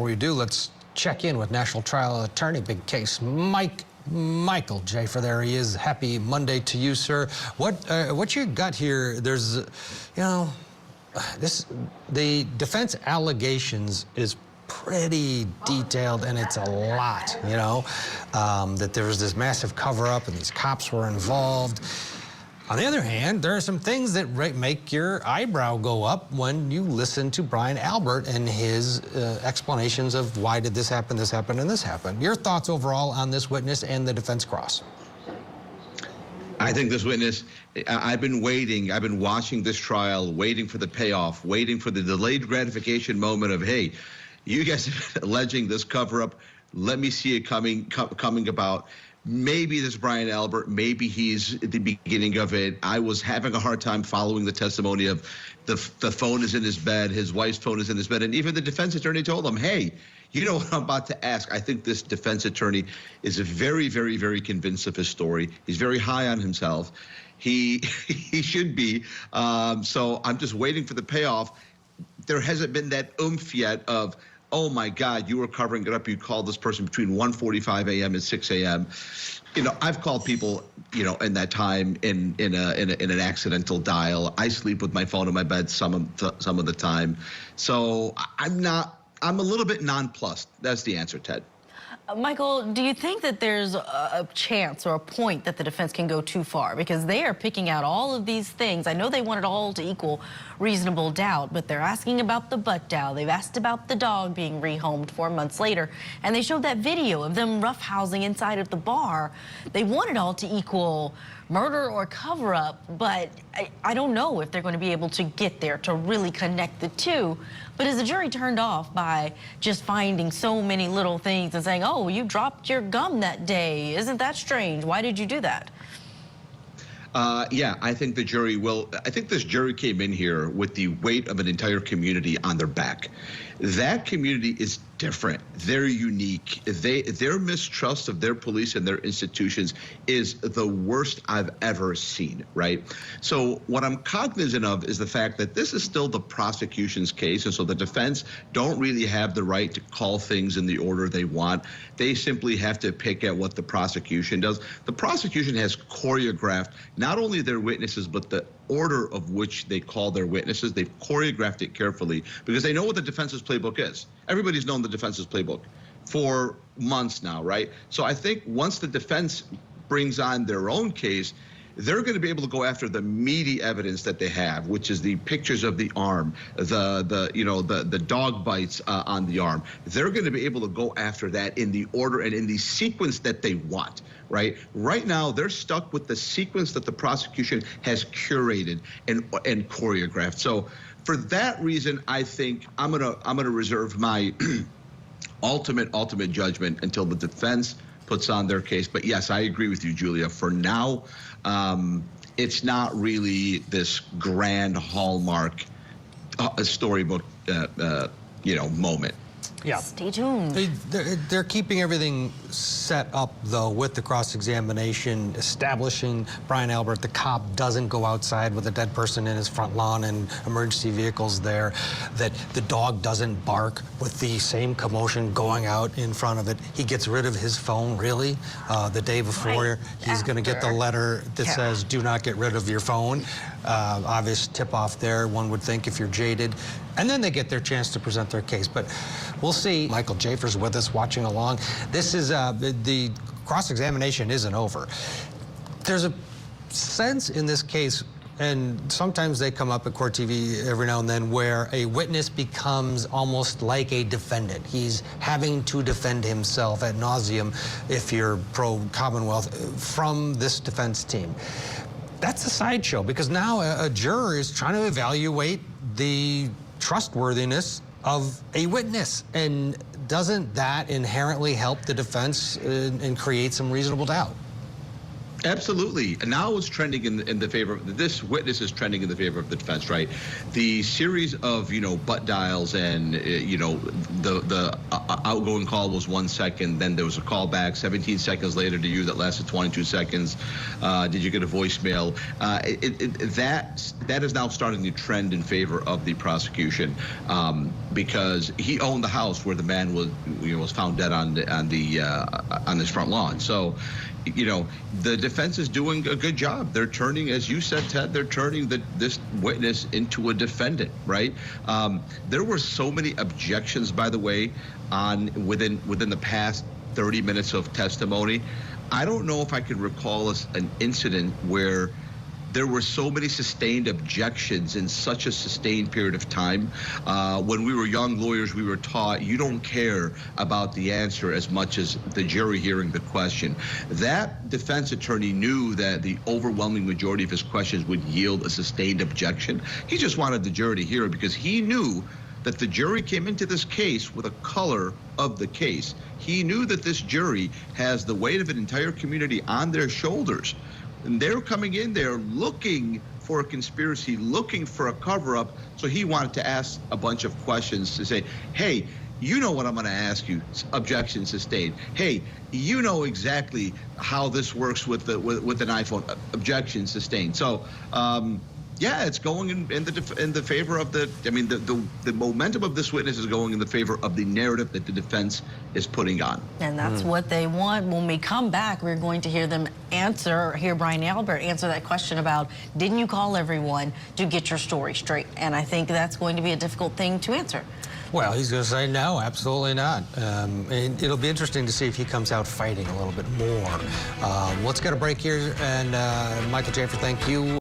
Before we do, let's check in with National Trial Attorney, big case, Michael Jaafar. There he is. Happy Monday to you, sir. What you got here? There's, the defense allegations is pretty detailed, and it's a lot. That there was this massive cover-up, and these cops were involved. On the other hand, there are some things that make your eyebrow go up when you listen to Brian Albert and his explanations of why did this happen, and this happen. Your thoughts overall on this witness and the defense cross? I think this witness, I've been waiting. I've been watching this trial, waiting for the payoff, waiting for the delayed gratification moment of, hey, you guys are alleging this cover-up. Let me see it coming about. Maybe this Brian Albert, maybe he's at the beginning of it. I was having a hard time following the testimony of the phone is in his bed, his wife's phone is in his bed, and even the defense attorney told him, hey, you know what I'm about to ask. I think this defense attorney is very, very, very convinced of his story. He's very high on himself. He should be. So I'm just waiting for the payoff. There hasn't been that oomph yet of, oh my God, you were covering it up. You called this person between 1:45 a.m. and 6 a.m. I've called people, in that time in an accidental dial. I sleep with my phone in my bed some of the time. So I'm a little bit nonplussed. That's the answer, Ted. Michael, do you think that there's a chance or a point that the defense can go too far? Because they are picking out all of these things. I know they want it all to equal reasonable doubt, but they're asking about the butt dial. They've asked about the dog being rehomed 4 months later, and they showed that video of them roughhousing inside of the bar. They want it all to equal murder or cover-up, but I don't know if they're going to be able to get there to really connect the two. But is the jury turned off by just finding so many little things and saying, oh, you dropped your gum that day. Isn't that strange? Why did you do that? Yeah, I think the jury will. I think this jury came in here with the weight of an entire community on their back. That community is different. They're unique. Their mistrust of their police and their institutions is the worst I've ever seen, right? So what I'm cognizant of is the fact that this is still the prosecution's case, and so the defense don't really have the right to call things in the order they want. They simply have to pick at what the prosecution does. The prosecution has choreographed not only their witnesses, but the order of which they call their witnesses. They've choreographed it carefully because they know what the defense's playbook is. Everybody's known the defense's playbook for months now, right? So I think once the defense brings on their own case, they're going to be able to go after the meaty evidence that they have, which is the pictures of the arm, the dog bites on the arm. They're going to be able to go after that in the order and in the sequence that they want, right? Right now, they're stuck with the sequence that the prosecution has curated and choreographed. So for that reason, I think I'm gonna reserve my ultimate judgment until the defense puts on their case. But yes, I agree with you, Julia. For now, it's not really this grand hallmark storybook, moment. Yeah. Stay tuned. They're keeping everything set up, though, with the cross-examination, establishing Brian Albert, the cop, doesn't go outside with a dead person in his front lawn and emergency vehicles there, that the dog doesn't bark with the same commotion going out in front of it. He gets rid of his phone, really, the day before he's going to get the letter that says, do not get rid of your phone. Obvious tip-off there, one would think, if you're jaded. And then they get their chance to present their case. But we'll see. Michael Jafar's with us, watching along. This is, the cross-examination isn't over. There's a sense in this case, and sometimes they come up at Court TV every now and then, where a witness becomes almost like a defendant. He's having to defend himself ad nauseum, if you're pro-Commonwealth, from this defense team. That's a sideshow, because now a juror is trying to evaluate the trustworthiness of a witness. And doesn't that inherently help the defense and create some reasonable doubt? Absolutely. And now it's trending in the favor of this witness is trending in the favor of the defense, right? The series of, butt dials and, the outgoing call was 1 second. Then there was a call back 17 seconds later to you that lasted 22 seconds. Did you get a voicemail? That is now starting to trend in favor of the prosecution because he owned the house where the man was found dead on this front lawn. So, the defense is doing a good job. They're turning, as you said, Ted, they're turning this witness into a defendant, right? There were so many objections, by the way, within the past 30 minutes of testimony. I don't know if I can recall an incident where there were so many sustained objections in such a sustained period of time. When we were young lawyers, we were taught you don't care about the answer as much as the jury hearing the question. That defense attorney knew that the overwhelming majority of his questions would yield a sustained objection. He just wanted the jury to hear it because he knew that the jury came into this case with a color of the case. He knew that this jury has the weight of an entire community on their shoulders. And they're coming in there looking for a conspiracy, looking for a cover-up. So he wanted to ask a bunch of questions to say, hey, you know what I'm going to ask you. Objection sustained. Hey, you know exactly how this works with an iPhone. Objection sustained. So, yeah, it's going in the favor of the momentum of this witness is going in the favor of the narrative that the defense is putting on. And that's what they want. When we come back, we're going to hear Brian Albert answer that question about, didn't you call everyone to get your story straight? And I think that's going to be a difficult thing to answer. Well, he's going to say no, absolutely not. And it'll be interesting to see if he comes out fighting a little bit more. Let's get a break here. And Michael Jaafar, thank you.